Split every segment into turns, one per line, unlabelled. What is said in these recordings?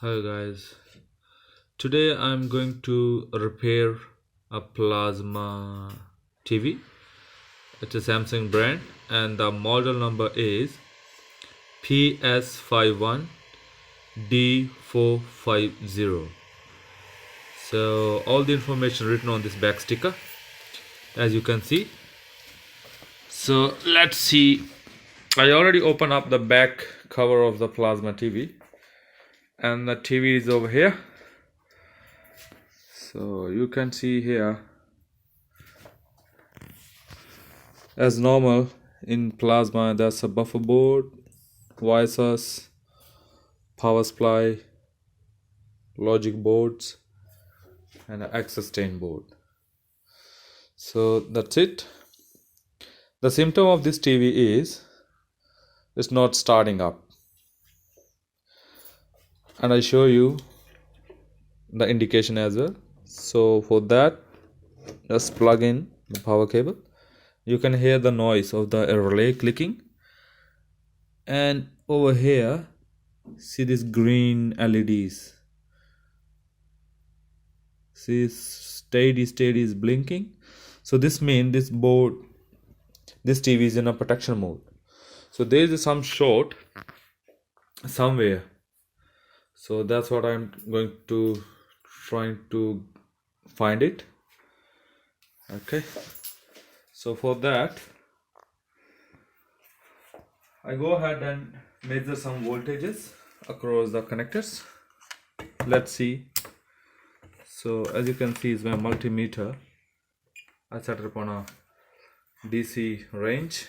Hi guys, today I'm going to repair a plasma TV. It's a Samsung brand and the model number is PS51d450. So all the information written on this back sticker as you can see. So let's see. I already opened up the back cover of the plasma TV and the TV is over here. So you can see here, as normal in plasma, that's a buffer board, wire source, power supply, logic boards, and an access chain board. So that's it. The symptom of this TV is it's not starting up, and I show you the indication as well. So for that, just plug in the power cable. You can hear the noise of the relay clicking, and over here see these green LEDs. See, steady is blinking. So this means this TV is in a protection mode. So there is some short somewhere. So that's what I'm going to trying to find it. Okay. So for that, I go ahead and measure some voltages across the connectors. Let's see. So as you can see, is my multimeter. I set it upon a DC range.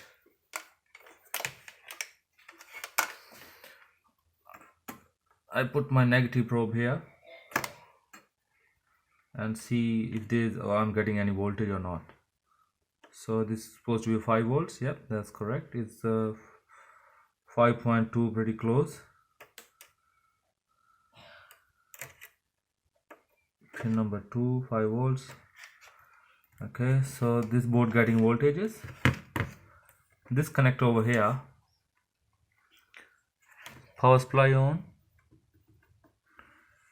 I put my negative probe here and see if I'm getting any voltage or not. So this is supposed to be 5 volts. Yep, that's correct. It's 5.2, pretty close. Pin number 2, 5 volts. Okay, so this board getting voltages. This connector over here, power supply on.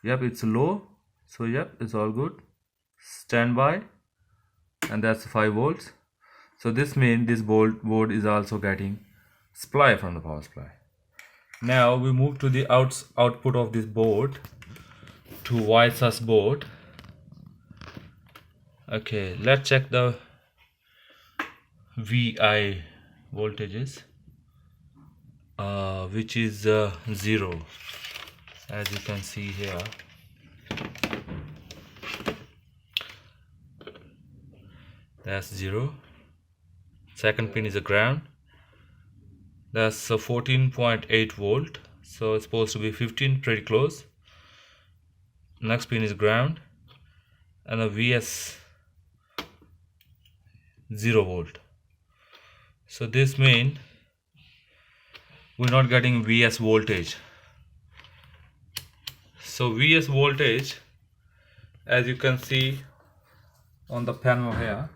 Yep, it's low, so yep, it's all good. Standby, and that's 5 volts. So this means this board is also getting supply from the power supply. Now we move to the output of this board to Y-sus board. Okay, let's check the VI voltages, which is 0, as you can see here. That's 0. Second pin is a ground. That's a 14.8 volt. So it's supposed to be 15, pretty close. Next pin is ground, and a VS 0 volt. So this means we're not getting VS voltage. So VS voltage, as you can see on the panel here,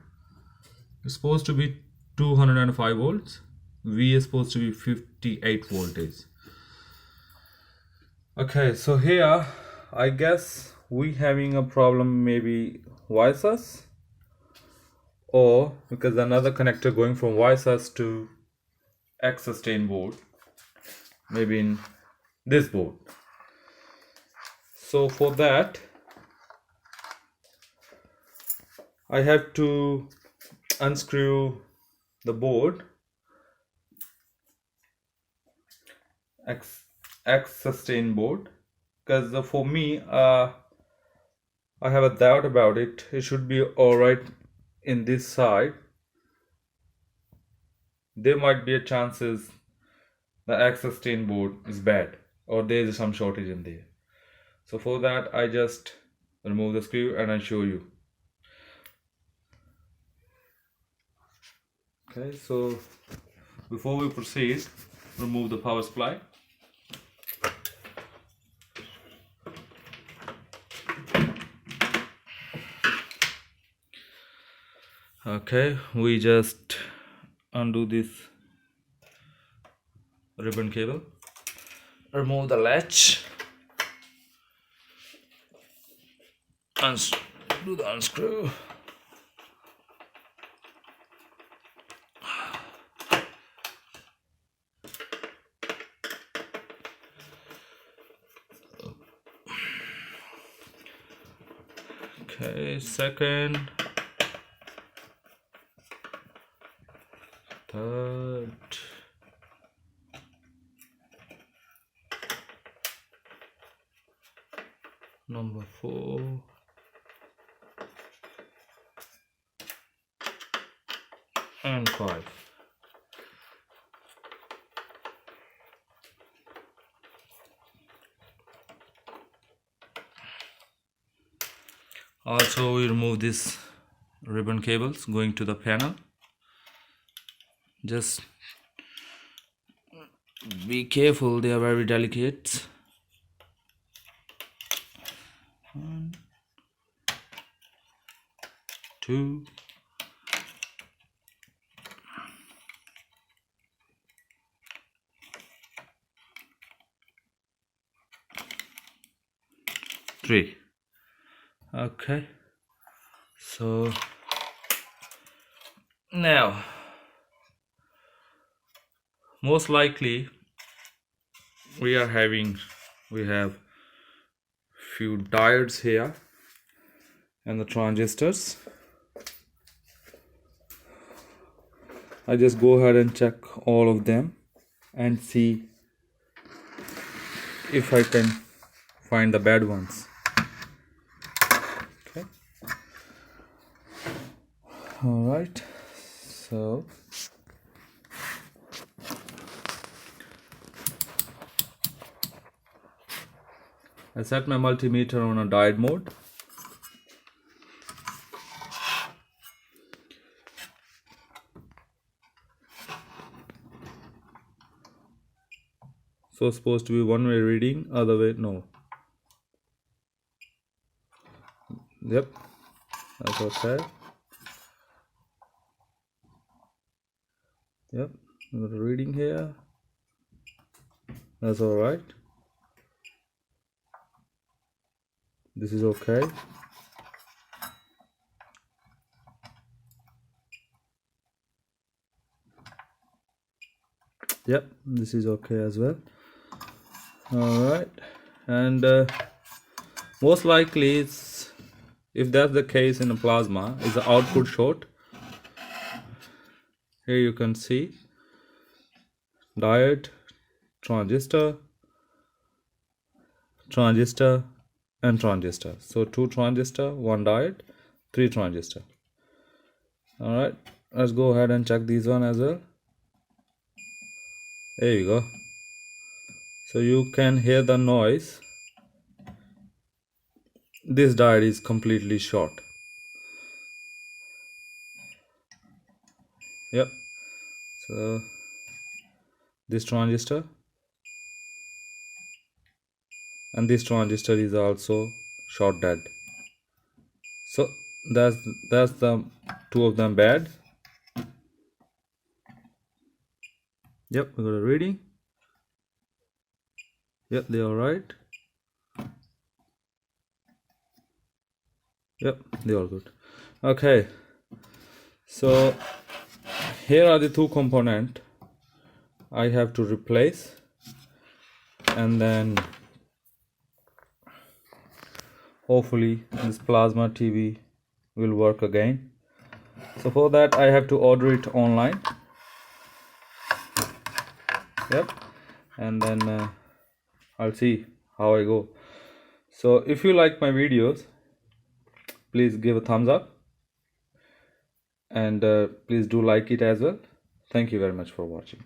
is supposed to be 205 volts. V is supposed to be 58 voltage. Okay, so here I guess we having a problem, maybe Y-sus, or because another connector going from Y-sus to X sustain board, maybe in this board. So for that, I have to unscrew the board, X sustain board, because for me, I have a doubt about it. It should be alright in this side. There might be a chances the X sustain board is bad, or there is some shortage in there. So for that, I just remove the screw and I show you. Okay, so before we proceed, remove the power supply. Okay, we just undo this ribbon cable, remove the latch, do the unscrew. Okay, second, third, number 4, and 5. Also, we remove this ribbon cables going to the panel. Just be careful, they are very delicate. 1, 2, 3. Okay, so now most likely we have few diodes here and the transistors. I just go ahead and check all of them and see if I can find the bad ones. Okay, all right, so I set my multimeter on a diode mode. So supposed to be one way reading, other way no. Yep, that's okay. Yep, got a reading here. That's all right. This is okay. Yep, this is okay as well. All right, and most likely it's, if that's the case in a plasma, is the output short. Here you can see diode, transistor, transistor, and transistor. So 2 transistor, 1 diode, 3 transistor. All right, let's go ahead and check these one as well. There you go. So you can hear the noise. This diode is completely short. Yep, so this transistor and this transistor is also short dead. So that's the 2 of them bad. Yep, we got a reading. Yep, they are right. Yep, they are good. Okay, so here are the 2 components I have to replace, and then hopefully this plasma TV will work again. So for that I have to order it online. Yep, and then I'll see how I go. So if you like my videos, please give a thumbs up, and please do like it as well. Thank you very much for watching.